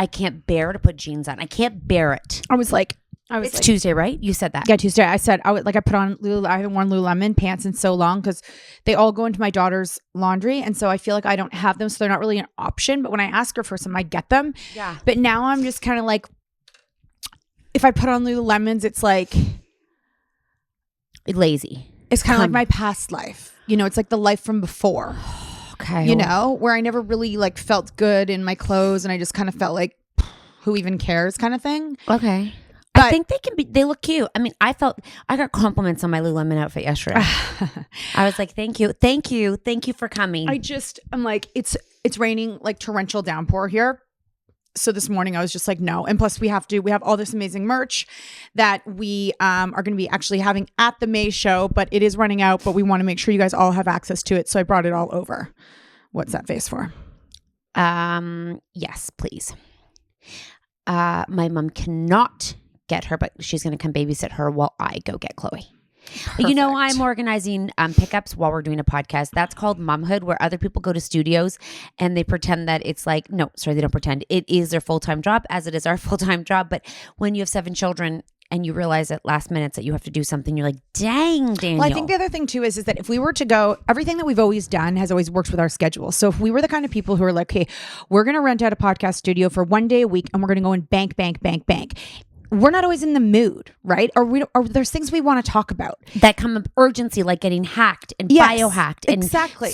I can't bear to put jeans on. I can't bear it. It's Tuesday, right? You said that. Yeah, Tuesday. I said I put on I haven't worn Lululemon pants in so long because they all go into my daughter's laundry, and so I feel like I don't have them, so they're not really an option. But when I ask her for some, I get them. Yeah. But now I'm just kind of like, if I put on Lululemons, it's like lazy. It's kind of like my past life. You know, it's like the life from before. Okay. You know, where I never really like felt good in my clothes, and I just kind of felt like, who even cares, kind of thing. Okay. I think they look cute. I mean, I got compliments on my Lululemon outfit yesterday. I was like, thank you for coming. I'm like, it's raining like torrential downpour here. So this morning I was just like, no. And plus we have all this amazing merch that we are going to be actually having at the May show, but it is running out, but we want to make sure you guys all have access to it. So I brought it all over. What's that face for? Yes, please. My mom cannot get her, but she's going to come babysit her while I go get Chloe. Perfect. You know, I'm organizing pickups while we're doing a podcast. That's called momhood, where other people go to studios and they pretend that it's like, no, sorry, they don't pretend. It is their full-time job, as it is our full-time job. But when you have 7 children and you realize at last minutes that you have to do something, you're like, dang, Daniel. Well, I think the other thing too is that if we were to go, everything that we've always done has always worked with our schedule. So if we were the kind of people who are like, okay, we're going to rent out a podcast studio for 1 day a week and we're going to go and bank. We're not always in the mood, right? Or there's things we want to talk about that come of urgency, like getting hacked and biohacked and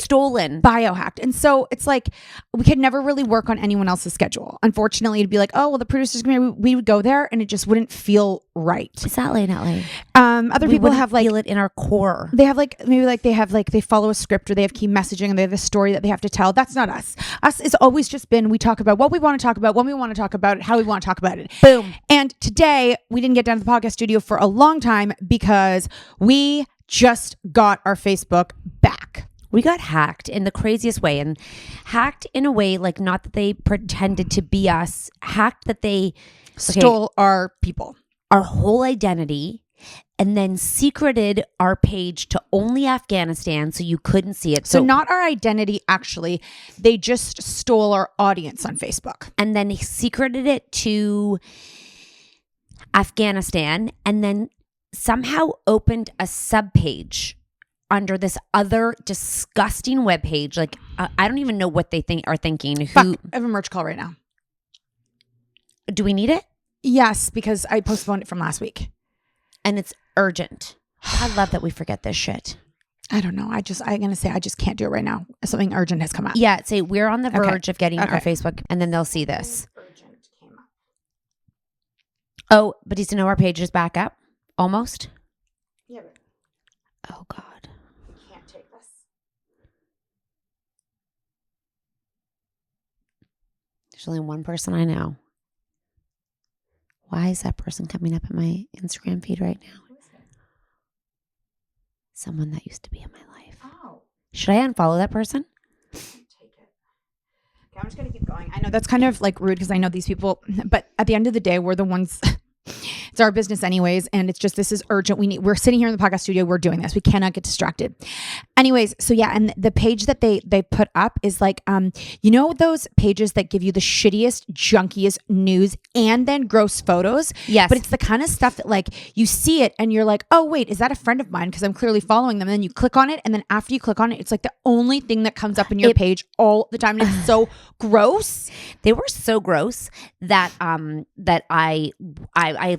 stolen. Biohacked. And so it's like we could never really work on anyone else's schedule. Unfortunately, it'd be like, oh, well, the producers, we would go there and it just wouldn't feel right. It's not late, not late. Other people have like, feel it in our core. They have like, maybe like they follow a script or they have key messaging and they have a story that they have to tell. That's not us. Us is always just been, we talk about what we want to talk about, when we want to talk about it, how we want to talk about it. Boom. And today we didn't get down to the podcast studio for a long time because we just got our Facebook back. We got hacked in the craziest way, and hacked in a way like not that they pretended to be us, hacked that they stole our people, our whole identity, and then secreted our page to only Afghanistan so you couldn't see it. So not our identity, actually. They just stole our audience on Facebook. And then secreted it to Afghanistan, and then somehow opened a subpage under this other disgusting webpage. Like, I don't even know what they are thinking. I have a merch call right now. Do we need it? Yes, because I postponed it from last week. And it's urgent. I love that we forget this shit. I don't know. I'm going to say I just can't do it right now. Something urgent has come up. Yeah, say we're on the verge of getting our Facebook, and then they'll see this. Urgent came up. Oh, but do you know our page is back up? Almost? Yeah, but oh God. I can't take this. There's only one person I know. Why is that person coming up in my Instagram feed right now? Who is it? Someone that used to be in my life. Oh. Should I unfollow that person? I can't take it. Okay, I'm just going to keep going. I know that's kind of like rude because I know these people, but at the end of the day, we're the ones... It's our business anyways, and it's just, this is urgent. We're sitting here in the podcast studio. We're doing this. We cannot get distracted. Anyways, so yeah, and the page that they put up is like, you know, those pages that give you the shittiest, junkiest news and then gross photos. Yes, but it's the kind of stuff that like you see it and you're like, oh wait, is that a friend of mine? Because I'm clearly following them. And then you click on it, and then after you click on it, it's like the only thing that comes up in your page all the time, and it's so gross. They were so gross that that I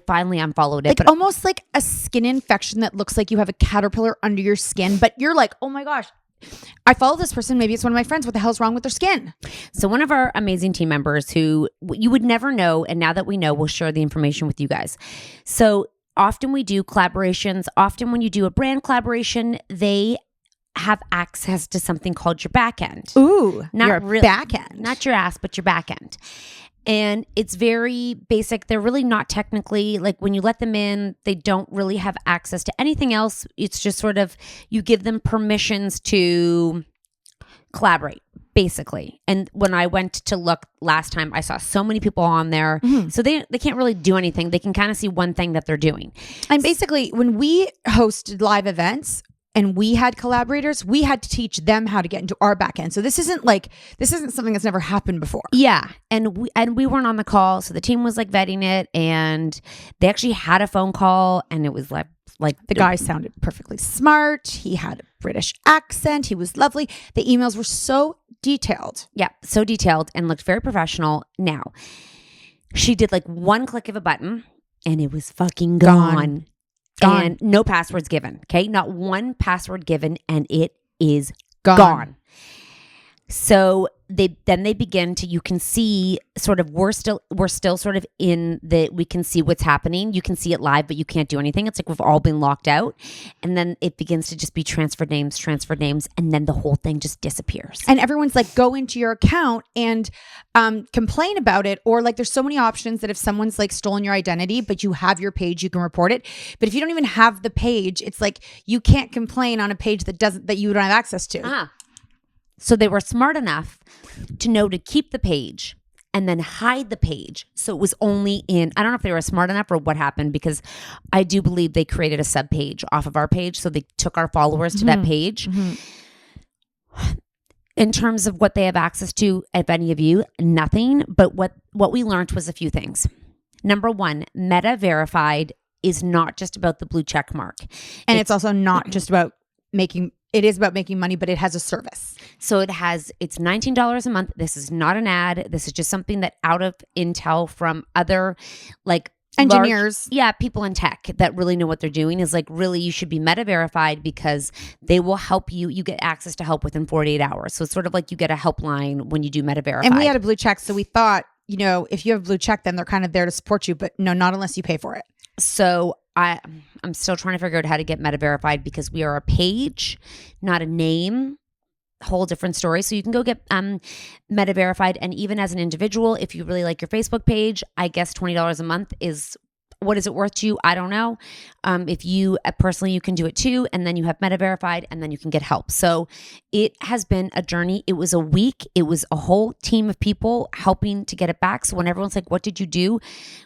finally unfollowed it. Like almost like a skin infection that looks like you have a caterpillar under your skin, but you're like, oh my gosh, I follow this person. Maybe it's one of my friends. What the hell's wrong with their skin? So one of our amazing team members who you would never know, and now that we know, we'll share the information with you guys. So often we do collaborations. Often when you do a brand collaboration, they have access to something called your back end. Ooh, not your really, back end. Not your ass, but your back end. And it's very basic. They're really not technically, like when you let them in, they don't really have access to anything else. It's just sort of, you give them permissions to collaborate, basically. And when I went to look last time, I saw so many people on there. Mm-hmm. So they can't really do anything. They can kind of see one thing that they're doing. And basically, when we host live events, and we had collaborators, we had to teach them how to get into our back end. So this isn't something that's never happened before. Yeah. And we weren't on the call. So the team was like vetting it, and they actually had a phone call, and it was like the guy sounded perfectly smart. He had a British accent. He was lovely. The emails were so detailed. Yeah. So detailed and looked very professional. Now, she did like one click of a button and it was fucking gone. And no passwords given. Okay. Not one password given, and it is gone. So they begin to, you can see sort of, we're still sort of in the, we can see what's happening. You can see it live, but you can't do anything. It's like we've all been locked out. And then it begins to just be transferred names. And then the whole thing just disappears. And everyone's like, go into your account and complain about it. Or like, there's so many options that if someone's like stolen your identity, but you have your page, you can report it. But if you don't even have the page, it's like, you can't complain on a page that you don't have access to. Uh-huh. So they were smart enough to know to keep the page and then hide the page. So it was only in, I don't know if they were smart enough or what happened, because I do believe they created a sub page off of our page. So they took our followers to that page. In terms of what they have access to, if any of you, nothing. But what we learned was a few things. Number one, Meta Verified is not just about the blue check mark. And it's also not just about it is about making money, but it has a service. So it's $19 a month. This is not an ad. This is just something that out of intel from other like engineers. People in tech that really know what they're doing is like, really, you should be Meta Verified because they will help you. You get access to help within 48 hours. So it's sort of like you get a helpline when you do Meta Verified. And we had a blue check. So we thought, if you have a blue check, then they're kind of there to support you. But no, not unless you pay for it. So I'm still trying to figure out how to get Meta Verified because we are a page, not a name. Whole different story. So you can go get Meta Verified. And even as an individual, if you really like your Facebook page, I guess $20 a month is, what is it worth to you? I don't know. If you personally, you can do it too. And then you have Meta Verified and then you can get help. So it has been a journey. It was a week. It was a whole team of people helping to get it back. So when everyone's like, what did you do?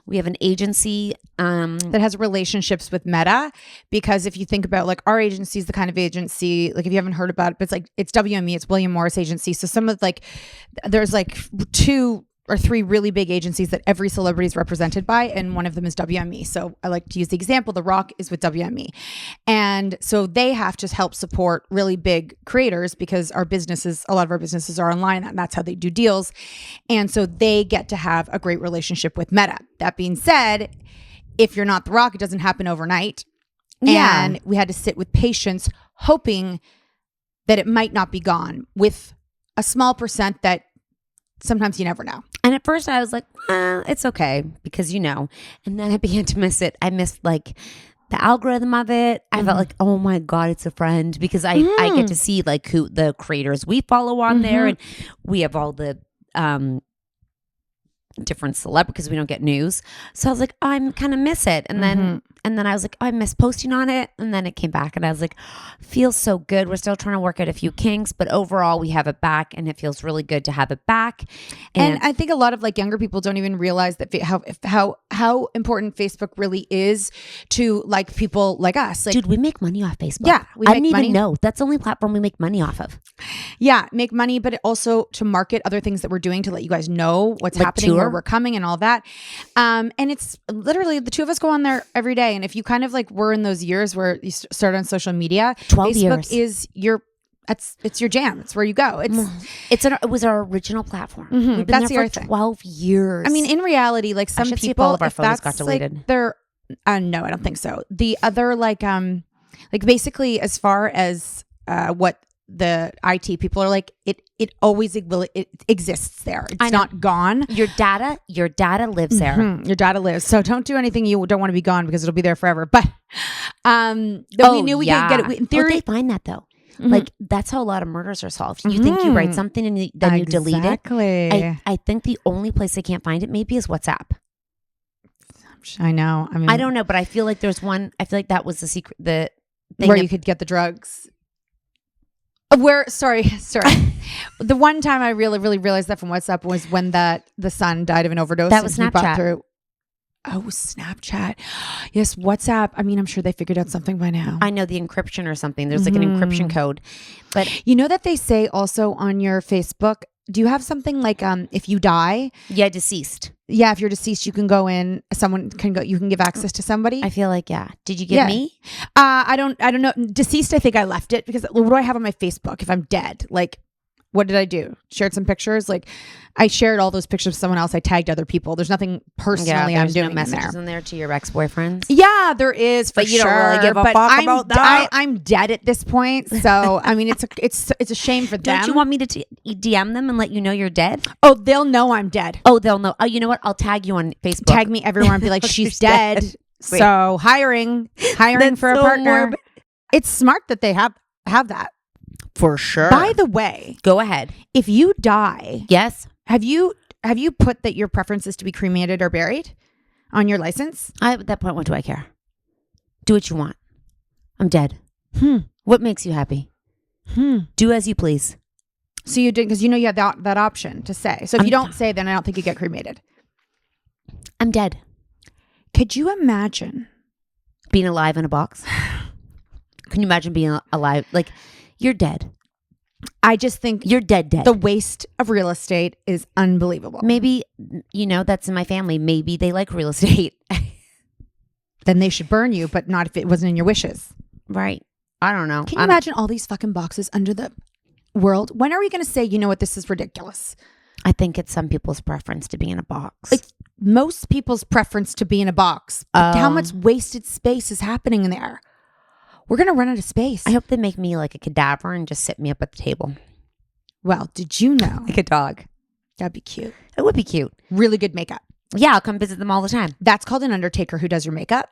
We have an agency that has relationships with Meta, because if you think about like our agency is the kind of agency, like if you haven't heard about it, but it's WME, it's William Morris Agency. So some of there's like 2 or 3 really big agencies that every celebrity is represented by, and one of them is WME. So I like to use the example, The Rock is with WME. And so they have to help support really big creators because a lot of our businesses are online, and that's how they do deals. And so they get to have a great relationship with Meta. That being said, if you're not The Rock, it doesn't happen overnight. Yeah. And we had to sit with patience, hoping that it might not be gone, with a small percent that sometimes you never know. And at first I was like, it's okay because and then I began to miss it. I missed like the algorithm of it. I felt like, oh my God, it's a friend, because I get to see like who the creators we follow on there, and we have all the different celebrities because we don't get news. So I was like, oh, I'm kind of miss it. And then I was like, oh, I miss posting on it. And then it came back and I was like, feels so good. We're still trying to work out a few kinks, but overall we have it back and it feels really good to have it back. And I think a lot of like younger people don't even realize that how important Facebook really is to like people like us. Like, dude, we make money off Facebook. Yeah. I didn't even know. That's the only platform we make money off of. Yeah. Make money, but also to market other things that we're doing to let you guys know what's happening, where we're coming and all that. And it's literally the 2 of us go on there every day. And if you kind of like were in those years where you started on social media, 12 Facebook years. It's your jam. It's where you go. It was our original platform. We've been That's there the for other 12 years. I mean, in reality, like some should see if people, all of our if photos that's got deleted. like their, no, I don't think so. The other like basically as far as what the IT people are like, it always it exists there. It's not gone. Your data lives there. Your data lives. So don't do anything you don't want to be gone, because it'll be there forever. But we knew we could get it. In theory, they find that though. Like that's how a lot of murders are solved. You think you write something and then you delete it. Exactly. I think the only place they can't find it maybe is WhatsApp. I know. I mean, I don't know, but I feel like there's one. I feel like that was the secret. The thing where you could get the drugs. Sorry. The one time I really realized that from WhatsApp was when the son died of an overdose. That was Snapchat. Oh, Snapchat. Yes, WhatsApp. I mean, I'm sure they figured out something by now. I know the encryption or something. There's like an encryption code. But you know that they say also on your Facebook, do you have something like if you die? Yeah, deceased. Yeah, if you're deceased, you can go in. Someone can go. You can give access to somebody. I feel like Did you give me? I don't know. Deceased. I think I left it because what do I have on my Facebook if I'm dead? Like, what did I do? Shared some pictures. Like, I shared all those pictures with someone else. I tagged other people. There's nothing personally I'm doing no messages in there to your ex-boyfriends. Yeah, there is, but you don't really give a fuck about that. I'm dead at this point, so I mean, it's a shame for them. Don't you want me to DM them and let you know you're dead? Oh, they'll know I'm dead. Oh, they'll know. Oh, you know what? I'll tag you on Facebook. Tag me everywhere and be like, she's dead. So hiring for a partner. It's smart that they have that. For sure. By the way, go ahead. If you die, yes, have you put that your preference is to be cremated or buried on your license? At that point, what do I care? Do what you want. I'm dead. What makes you happy? Do as you please. So you did, because you know you have that option to say. So if you don't say, then I don't think you get cremated. I'm dead. Could you imagine being alive in a box? Can you imagine being alive? Like, you're dead. I just think you're dead. The waste of real estate is unbelievable. Maybe, that's in my family. Maybe they like real estate. Then they should burn you, but not if it wasn't in your wishes. Right. I don't know. Can you imagine all these fucking boxes under the world? When are we going to say, you know what, this is ridiculous? I think it's some people's preference to be in a box. Like most people's preference to be in a box. How much wasted space is happening in there? We're going to run out of space. I hope they make me like a cadaver and just sit me up at the table. Well, did you know? Like a dog. That'd be cute. It would be cute. Really good makeup. Yeah, I'll come visit them all the time. That's called an undertaker who does your makeup.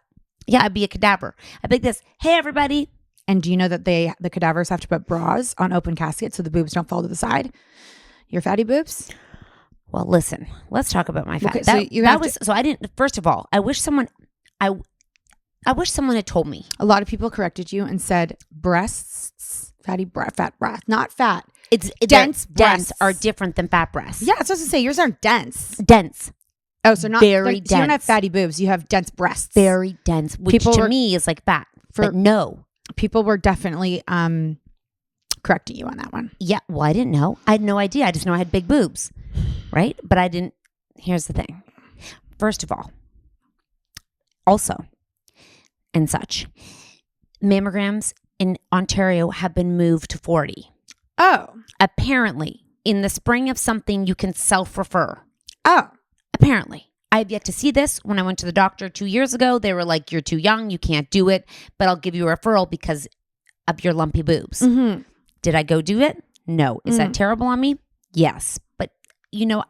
Yeah, I'd be a cadaver. I'd be like this. Hey, everybody. And do you know that the cadavers have to put bras on open caskets so the boobs don't fall to the side? Your fatty boobs? Well, listen. Let's talk about my fat. Okay, so I didn't. First of all, I wish someone had told me. A lot of people corrected you and said breasts, fat breast, not fat. It's dense. Dense are different than fat breasts. Yeah, I was supposed to say yours aren't dense. Dense. Oh, so not very dense. So you don't have fatty boobs. You have dense breasts. Very dense, which to me is like fat. But no, people were definitely correcting you on that one. Yeah. Well, I didn't know. I had no idea. I just know I had big boobs, right? But I didn't. Here's the thing. First of all, also. And such. Mammograms in Ontario have been moved to 40. Oh. Apparently, in the spring of something, you can self-refer. Oh. Apparently. I have yet to see this. When I went to the doctor 2 years ago, they were like, you're too young, you can't do it, but I'll give you a referral because of your lumpy boobs. Mm-hmm. Did I go do it? No. Is that terrible on me? Yes. But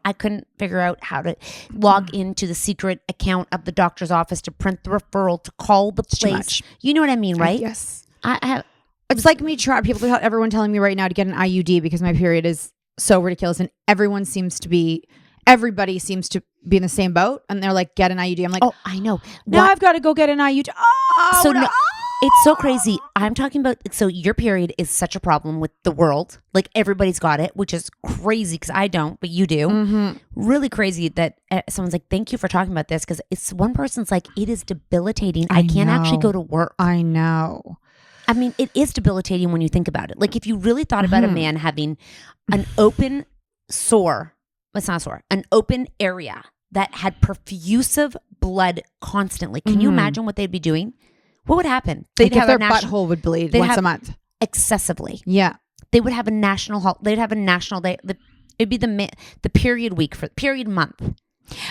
I couldn't figure out how to log into the secret account of the doctor's office to print the referral, to call the place. You know what I mean, right? Yes. It's like me everyone telling me right now to get an IUD because my period is so ridiculous, and everybody seems to be in the same boat, and they're like, get an IUD. I'm like, oh, I know. Now I've got to go get an IUD. Oh, so no. It's so crazy. I'm talking about, so your period is such a problem with the world. Like everybody's got it, which is crazy because I don't, but you do. Mm-hmm. Really crazy that someone's like, thank you for talking about this, because it's one person's like, it is debilitating. I can't actually go to work. I know. I mean, it is debilitating when you think about it. Like if you really thought about a man having an open an open area that had perfusive blood constantly. Can you imagine what they'd be doing? What would happen? They'd have their butthole would bleed once a month. Excessively. Yeah. They would have a national they'd have a national day. It'd be the period week for period month.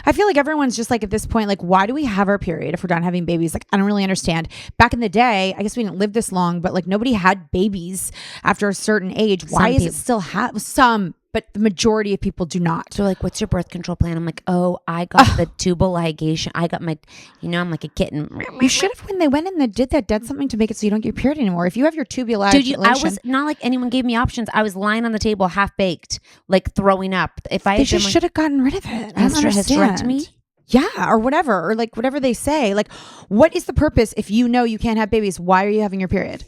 I feel like everyone's just like at this point, like, why do we have our period if we're done having babies? Like, I don't really understand. Back in the day, I guess we didn't live this long, but like nobody had babies after a certain age. Why is it still some? But the majority of people do not. So like, what's your birth control plan? I'm like, oh, I got the tubal ligation. I got my, I'm like a kitten. You should have, when they went in and did that, did something to make it so you don't get your period anymore. If you have your tubal ligation. Dude, I was not like anyone gave me options. I was lying on the table, half baked, like throwing up. If I they just should have gotten rid of it. Hysterectomy? Yeah, or whatever, or like whatever they say. Like, what is the purpose if you know you can't have babies? Why are you having your period?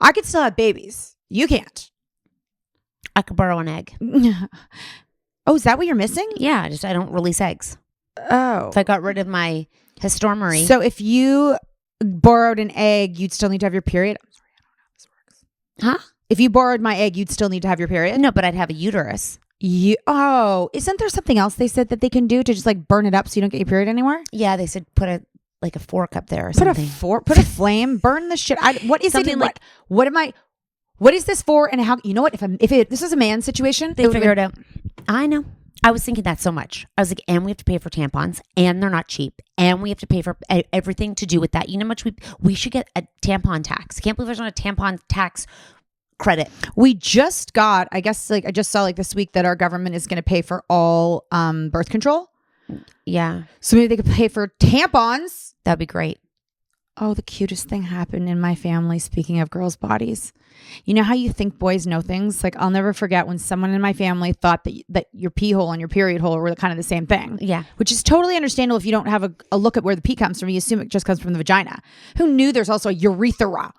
I could still have babies. You can't. I could borrow an egg. Oh, is that what you're missing? Yeah, I don't release eggs. Oh. If I got rid of my hysteromery. So if you borrowed an egg, you'd still need to have your period? I'm sorry, I don't know how this works. Huh? If you borrowed my egg, you'd still need to have your period? No, but I'd have a uterus. Isn't there something else they said that they can do to just like burn it up so you don't get your period anymore? Yeah, they said put a fork up there or something. Put a flame, burn the shit. What is Something it? What is this for? And how? You know what? If this is a man situation, They figure it out. I know. I was thinking that so much. I was like, and we have to pay for tampons, and they're not cheap, and we have to pay for everything to do with that. You know how much we should get a tampon tax. I can't believe there's not a tampon tax credit. We just got, I guess, I just saw this week that our government is going to pay for all birth control. Yeah. So maybe they could pay for tampons. That'd be great. Oh, the cutest thing happened in my family. Speaking of girls' bodies, you know how you think boys know things? I'll never forget when someone in my family thought that your pee hole and your period hole were kind of the same thing. Yeah. Which is totally understandable if you don't have a look at where the pee comes from. You assume it just comes from the vagina. Who knew there's also a urethra?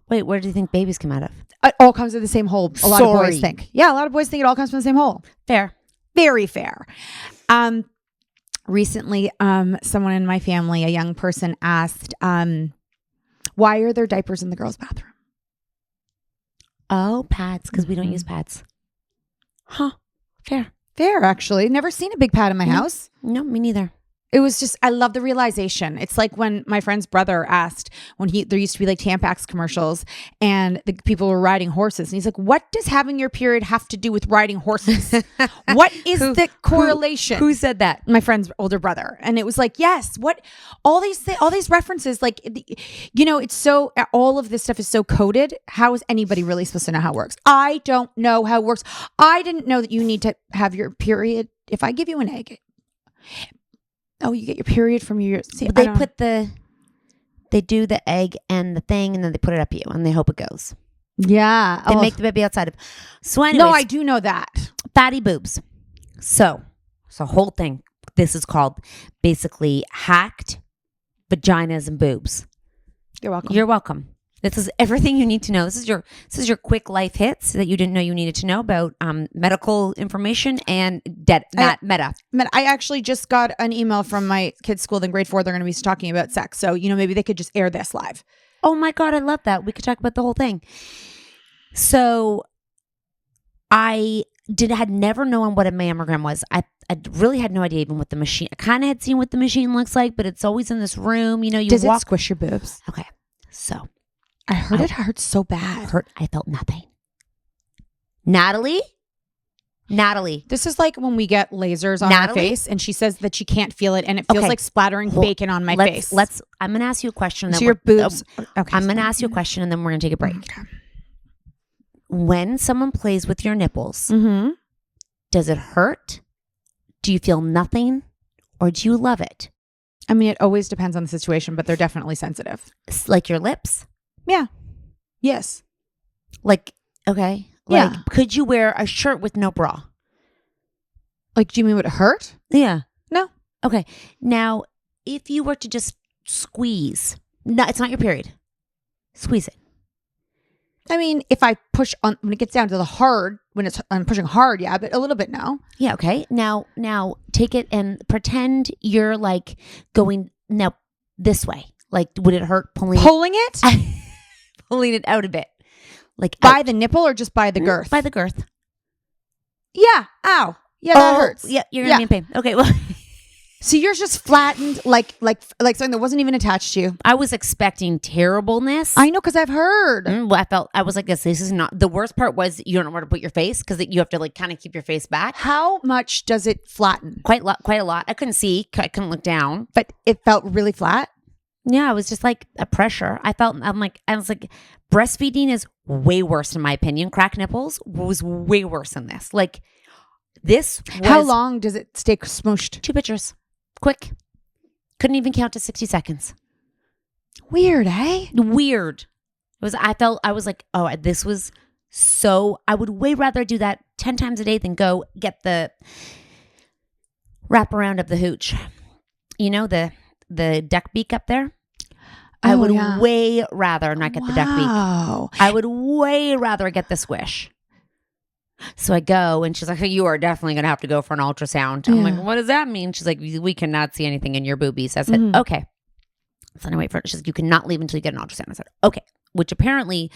Wait, where do you think babies come out of? It all comes from the same hole. A lot of boys think. Yeah, a lot of boys think it all comes from the same hole. Fair. Very fair. Recently, someone in my family, a young person, asked, why are there diapers in the girls' bathroom? Oh, pads, because we don't use pads. Huh. Fair. Fair, actually. Never seen a big pad in my house. No, me neither. It was just, I love the realization. It's like when my friend's brother asked when there used to be Tampax commercials and the people were riding horses. And he's like, what does having your period have to do with riding horses? What is the correlation? Who said that? My friend's older brother. And it was yes, what, all these references, it's so, all of this stuff is so coded. How is anybody really supposed to know how it works? I don't know how it works. I didn't know that you need to have your period. If I give you an egg, oh, you get your period from your... See, they do the egg and the thing, and then they put it up you, and they hope it goes. Yeah. They make the baby outside of... So anyways. No, I do know that. Fatty boobs. So it's a whole thing. This is called basically hacked vaginas and boobs. You're welcome. You're welcome. This is everything you need to know. This is your quick life hits that you didn't know you needed to know about medical information and meta. I actually just got an email from my kids' school in grade 4. They're going to be talking about sex. So, maybe they could just air this live. Oh my God, I love that. We could talk about the whole thing. So I had never known what a mammogram was. I really had no idea even what the machine, I kind of had seen what the machine looks like, but it's always in this room. Does it squish your boobs? Okay. So I heard it hurts so bad. I felt nothing. Natalie. This is like when we get lasers on our face and she says that she can't feel it and it feels like splattering bacon on my face. I'm going to ask you a question. So your boobs. Okay. I'm going to ask you a question and then we're going to take a break. Okay. When someone plays with your nipples, mm-hmm. Does it hurt? Do you feel nothing or do you love it? I mean, it always depends on the situation, but they're definitely sensitive. Like your lips? Yeah. Yes. Okay. Yeah. Could you wear a shirt with no bra? Do you mean would it hurt? Yeah. No. Okay. Now, if you were to just squeeze, no, it's not your period. Squeeze it. I mean, if I push on, when it gets down to the hard, I'm pushing hard, yeah, but a little bit no. Yeah. Okay. Now take it and pretend you're going this way. Would it hurt pulling it? Pulling it out a bit. By the nipple or just by the girth? By the girth. Yeah. Ow. Yeah, that hurts. Yeah, you're going to be in pain. Okay, well. So yours just flattened like something that wasn't even attached to you. I was expecting terribleness. I know, because I've heard. I was like, this is not, the worst part was you don't know where to put your face because you have to kind of keep your face back. How much does it flatten? Quite a lot. I couldn't see. I couldn't look down. But it felt really flat? Yeah, it was just a pressure. I was like, breastfeeding is way worse in my opinion. Cracked nipples was way worse than this. This was... How long does it stay smooshed? 2 pictures. Quick. Couldn't even count to 60 seconds. Weird, eh? Weird. I was like, oh, this was so... I would way rather do that 10 times a day than go get the wraparound of the hooch. The duck beak up there. I would way rather not get the duck beak. I would way rather get the squish. So I go and she's like, you are definitely going to have to go for an ultrasound. I'm like, Yeah. what does that mean? She's like, we cannot see anything in your boobies. I said, Mhm. okay. So I wait for it. She's like, you cannot leave until you get an ultrasound. I said, okay. Which apparently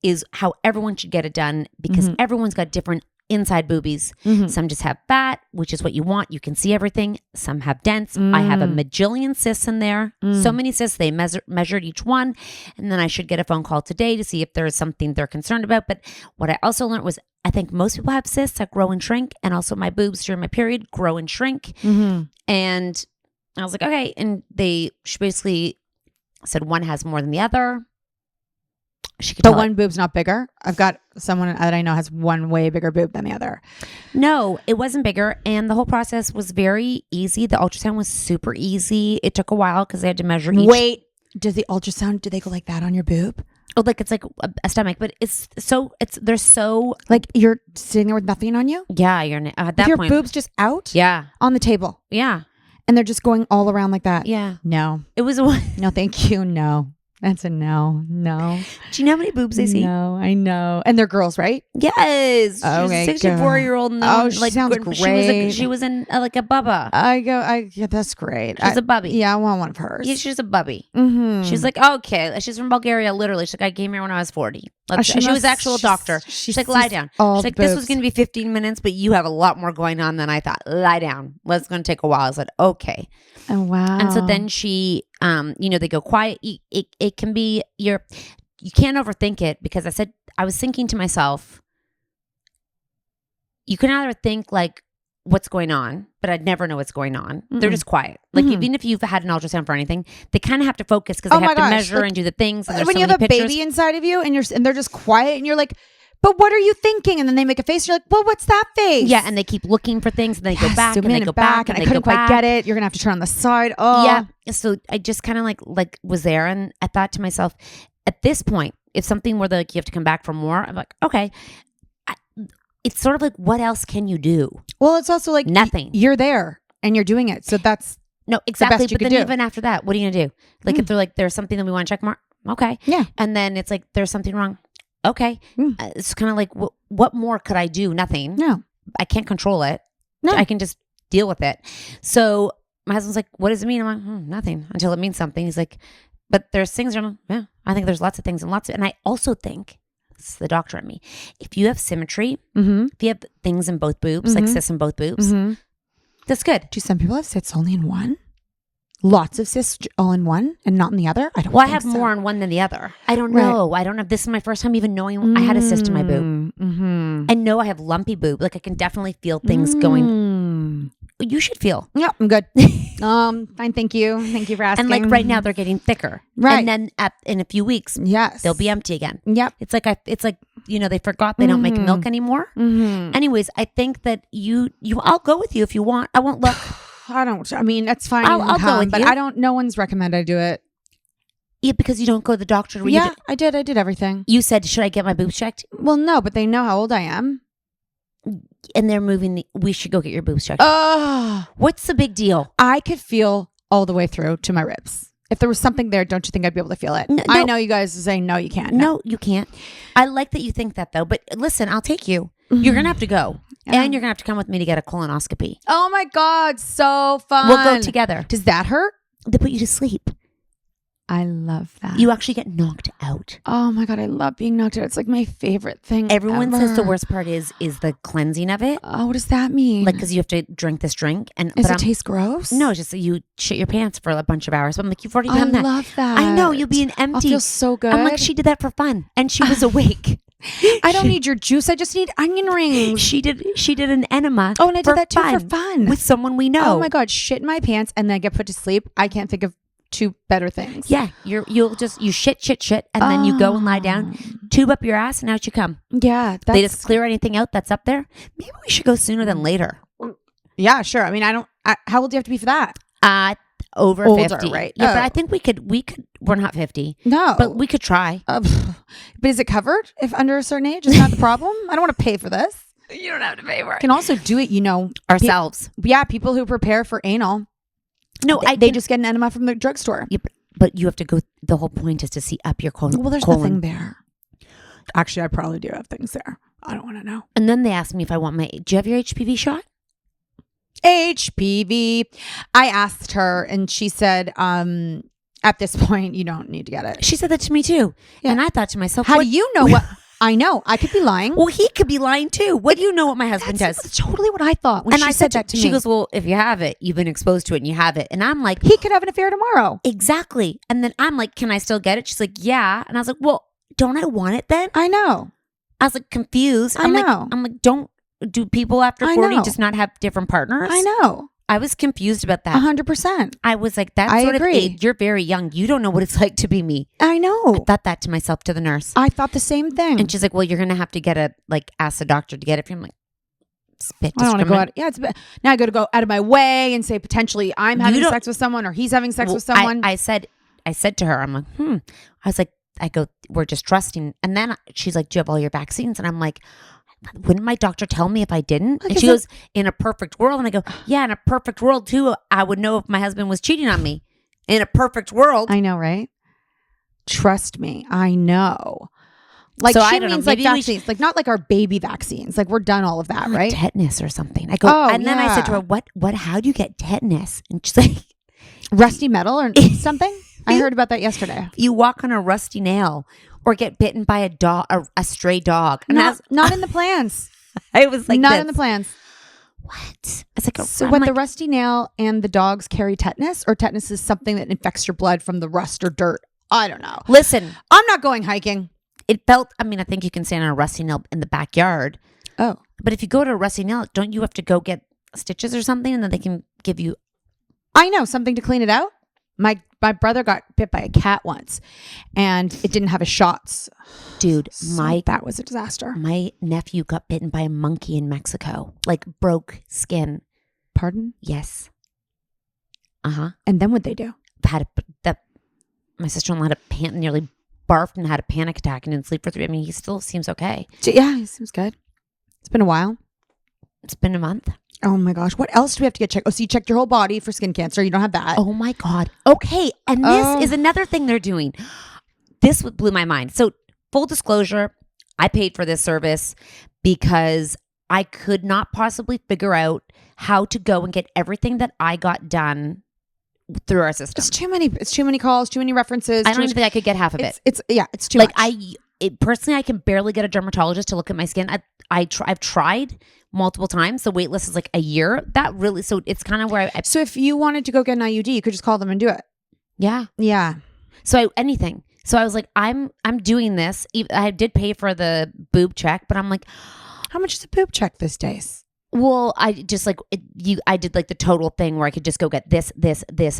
is how everyone should get it done because Mhm. everyone's got different inside boobies. Mhm. Some just have fat, which is what you want. You can see everything. Some have dents. I have a majillion cysts in there. So many cysts. They measured each one. And then I should get a phone call today to see if there is something they're concerned about. But what I also learned was I think most people have cysts that grow and shrink. And also my boobs during my period grow and shrink. Mhm. And I was like, okay. And she basically said one has more than the other. She could But tell one boob's not bigger. I've got someone that I know has one way bigger boob than the other. No, it wasn't bigger. And the whole process was very easy. The ultrasound was super easy. It took a while because they had to measure each. Wait, does the ultrasound, do they go like that on your boob? Oh, like it's like a stomach, but they're so. Like you're sitting there with nothing on you? Yeah, you're at With that your point. boobs just out? Yeah. On the table. Yeah. And they're just going all around like that? Yeah. No. It was. No, thank you. No. That's a no. No. Do you know how many boobs they see? No, I know. And they're girls, right? Yes. She's Okay, a 64-year-old. Oh, she sounds great. She was in like a bubba. Yeah, that's great. She's a bubby. Yeah, I want one of hers. Yeah, she's a bubby. Mm-hmm. She's like, okay. She's from Bulgaria, literally. She's like, I came here when I was 40. She was actual doctor. She's like, lie down. She's like, this was going to be 15 minutes, but you have a lot more going on than I thought. Lie down. Well, it's going to take a while. I said, okay. Oh, wow. And so then she, they go quiet. It can be you can't overthink it because I was thinking to myself, you can either think like what's going on, but I'd never know what's going on. Mm-mm. They're just quiet. Like even if you've had an ultrasound for anything, they kind of have to focus because they have to measure and do the things. And when you have a baby inside of you and they're just quiet and you're like, but what are you thinking? And then they make a face. You're like, well, what's that face? Yeah, and they keep looking for things, and they go back, and zoom in they go back, and I couldn't quite get it. You're gonna have to turn on the side. Oh, yeah. So I just kind of like was there, and I thought to myself, at this point, if something were like you have to come back for more, I'm like, okay. It's sort of like, what else can you do? Well, it's also like nothing. You're there and you're doing it, so that's no exactly. The best you but then could do. Even after that, what are you gonna do? Like if they're like, there's something that we want to check more, okay, yeah, and then it's like there's something wrong. Okay. It's kind of like, what more could I do? Nothing. No. I can't control it. No. I can just deal with it. So my husband's like, what does it mean? I'm like, nothing until it means something. He's like, but there's things. I'm like, yeah, I think there's lots of things and I also think, this is the doctor in me, if you have symmetry, if you have things in both boobs, like cysts in both boobs, that's good. Do some people have cysts only in one? Lots of cysts all in one and not in the other? I don't Well, I have more on one than the other. I don't know. I don't have. This is my first time even knowing I had a cyst in my boob. I know I have lumpy boob. Like I can definitely feel things going. You should feel. Yeah, I'm good. Fine. Thank you. Thank you for asking. And like right now, they're getting thicker. Right. And then in a few weeks, yes, they'll be empty again. Yep. It's like they forgot they don't make milk anymore. Anyways, I think that I'll go with you if you want. I won't look. I mean, that's fine. I'll go with but you. no one's recommended I do it. Yeah, because you don't go to the doctor. Yeah, I did. I did everything. You said, should I get my boobs checked? Well, no, but they know how old I am. And they're moving. We should go get your boobs checked. Oh, what's the big deal? I could feel all the way through to my ribs. If there was something there, don't you think I'd be able to feel it? No, I know you guys are saying, no, you can't. No, you can't. I like that you think that though. But listen, I'll take you. You're going to have to go. Yeah. And you're going to have to come with me to get a colonoscopy. Oh my God. So fun. We'll go together. Does that hurt? They put you to sleep. I love that. You actually get knocked out. Oh my God. I love being knocked out. It's like my favorite thing. Everyone ever. says the worst part is the cleansing of it. Oh, what does that mean? Like, because you have to drink this drink. Does it taste gross? No, it's just that you shit your pants for a bunch of hours. But I'm like, you've already done that. I love that. I know. You'll be an empty. I'll feel so good. I'm like, she did that for fun. And she was awake. I don't need your juice. I just need onion rings. She did an enema. Oh, and I did that too for fun. With someone we know. Oh my God. Shit in my pants and then get put to sleep. I can't think of two better things. Yeah. You shit. And then you go and lie down, tube up your ass and out you come. Yeah. They just clear anything out that's up there. Maybe we should go sooner than later. Yeah, sure. I mean, how old do you have to be for that? Over Older, 50. Right. Yeah, but I think we could, we're not 50. No. But we could try. But is it covered if under a certain age? Is that the problem? I don't want to pay for this. You don't have to pay for it. Can also do it, ourselves. People who prepare for anal. No, they just get an enema from the drugstore. Yeah, but you have to go, the whole point is to see up your colon. Well, there's nothing there. Actually, I probably do have things there. I don't want to know. And then they asked me if I want do you have your HPV shot? HPV. I asked her and she said, at this point, you don't need to get it. She said that to me too. Yeah. And I thought to myself, how do you know what? I know. I could be lying. Well, he could be lying too. What do you know what my husband does? That's totally what I thought when and she I said that to me. She goes, well, if you have it, you've been exposed to it and you have it. And I'm like, he could have an affair tomorrow. Exactly. And then I'm like, can I still get it? She's like, yeah. And I was like, well, don't I want it then? I know. I was like confused. I know. I'm like, do people after 40 just not have different partners? I know. I was confused about that. 100%. I was like, that sort of age, you're very young. You don't know what it's like to be me. I know. I thought that to myself, to the nurse. I thought the same thing. And she's like, well, you're going to have to ask the doctor to get it. I'm like, spit I don't want to go out. Yeah, now I got to go out of my way and say potentially I'm having sex with someone or he's having sex with someone. I said to her, I'm like, I was like, we're just trusting. And then she's like, do you have all your vaccines? And I'm like, wouldn't my doctor tell me if I didn't? And she goes, in a perfect world. And I go, yeah, in a perfect world too, I would know if my husband was cheating on me. In a perfect world. I know, right? Trust me. I know. Like, so she means like vaccines, like not like our baby vaccines. Like, we're done all of that, right? Tetanus or something. I go, and then I said to her, how do you get tetanus? And she's like, rusty metal or something? I heard about that yesterday. You walk on a rusty nail or get bitten by a dog, a stray dog. And not in the plans. I was like, not in the plans. What? It's like the rusty nail and the dogs carry tetanus, or tetanus is something that infects your blood from the rust or dirt. I don't know. Listen, I'm not going hiking. It felt, I think you can stand on a rusty nail in the backyard. Oh. But if you go to a rusty nail, don't you have to go get stitches or something and then they can give you... I know, something to clean it out. My brother got bit by a cat once and it didn't have his shots. Dude, that was a disaster. My nephew got bitten by a monkey in Mexico. Like broke skin. Pardon? Yes. Uh-huh. And then what'd they do? My sister-in-law nearly barfed and had a panic attack and didn't sleep for 3. He still seems okay. Yeah, he seems good. It's been a while. It's been a month. Oh my gosh. What else do we have to get checked? Oh, so you checked your whole body for skin cancer. You don't have that. Oh my God. Okay. And this is another thing they're doing. This blew my mind. So full disclosure, I paid for this service because I could not possibly figure out how to go and get everything that I got done through our system. It's too many calls, too many references. I don't even think I could get half of it. It's too much. Personally, I can barely get a dermatologist to look at my skin. I've tried multiple times. The wait list is like a year. So it's kind of where so if you wanted to go get an IUD, you could just call them and do it. Yeah. Yeah. So anything. So I was like, I'm doing this. I did pay for the boob check, but I'm like, how much is a boob check these days? Well, I just I did like the total thing where I could just go get this.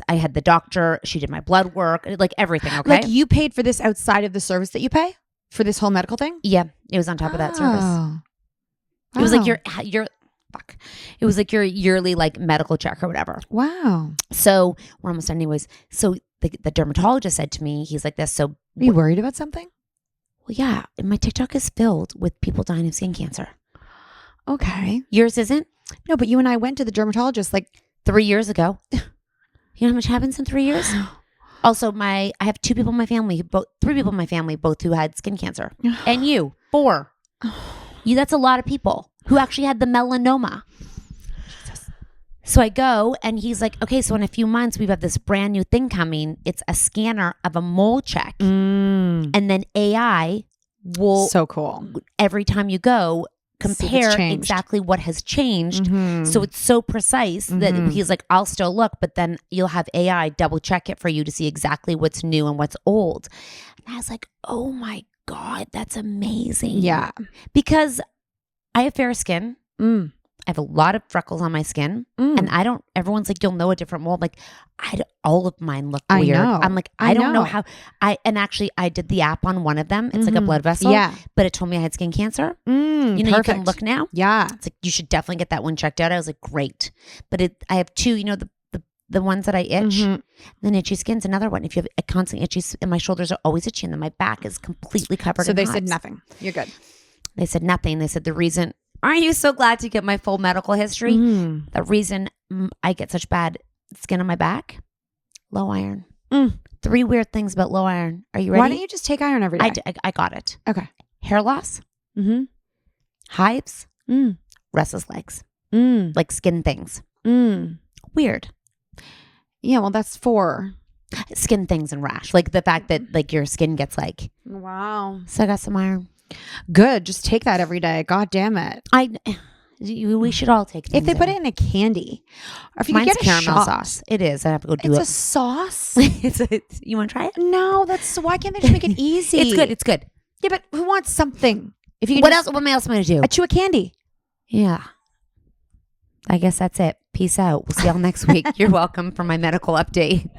I had the doctor. She did my blood work, like everything. Okay. Like you paid for this outside of the service that you pay for this whole medical thing? Yeah. It was on top of that service. It was like your it was like your yearly like medical check or whatever. Wow. So we're almost done anyways. So the dermatologist said to me, he's like this. So are you worried about something? Well, yeah. My TikTok is filled with people dying of skin cancer. Okay. Yours isn't? No, but you and I went to the dermatologist like 3 years ago. You know how much happens in 3 years? Also, I have 2 people in my family, 3 people in my family, both who had skin cancer. And you, 4. That's a lot of people who actually had the melanoma. Jesus. So I go and he's like, okay, so in a few months, we have this brand new thing coming. It's a scanner of a mole check. And then AI will, so cool. Every time you go, compare exactly what has changed. So it's so precise that he's like, I'll still look, but then you'll have AI double check it for you to see exactly what's new and what's old. And I was like, oh my God, that's amazing. Yeah. Because I have fair skin. I have a lot of freckles on my skin. And everyone's like, you'll know a different mole. Like, all of mine look weird. I know. I'm like, I don't know how. And actually, I did the app on one of them. It's like a blood vessel. Yeah. But it told me I had skin cancer. You Perfect. can look now. Yeah. It's like, you should definitely get that one checked out. I was like, great. But I have 2, the ones that I itch. Then itchy skin's another one. If you have a constant itchy, and my shoulders are always itchy, and then my back is completely covered in So they hives. said nothing. You're good. They said nothing. They said the reason, aren't you so glad to get my full medical history? The reason I get such bad skin on my back, low iron. 3 weird things about low iron. Are you ready? Why don't you just take iron every day? I got it. Okay. hair loss, Mm-hmm. hives, Mm. restless legs, Mm. like skin things. Mm. Weird. Yeah, well, that's 4. Skin things and rash. Like the fact that like your skin gets like. Wow. So I got some iron. Good. Just take that every day. God damn it. We should all take things If they put it in a candy, or if you could Mine's get a caramel shot. sauce. It is. I have to go do It's it. a sauce? You want to try it? No, why can't they just make it easy? It's good. It's good. Yeah, but who wants something? If you can What else am I going to do? chew a candy. Yeah. I guess that's it. Peace out. We'll see y'all next week. You're welcome for my medical update.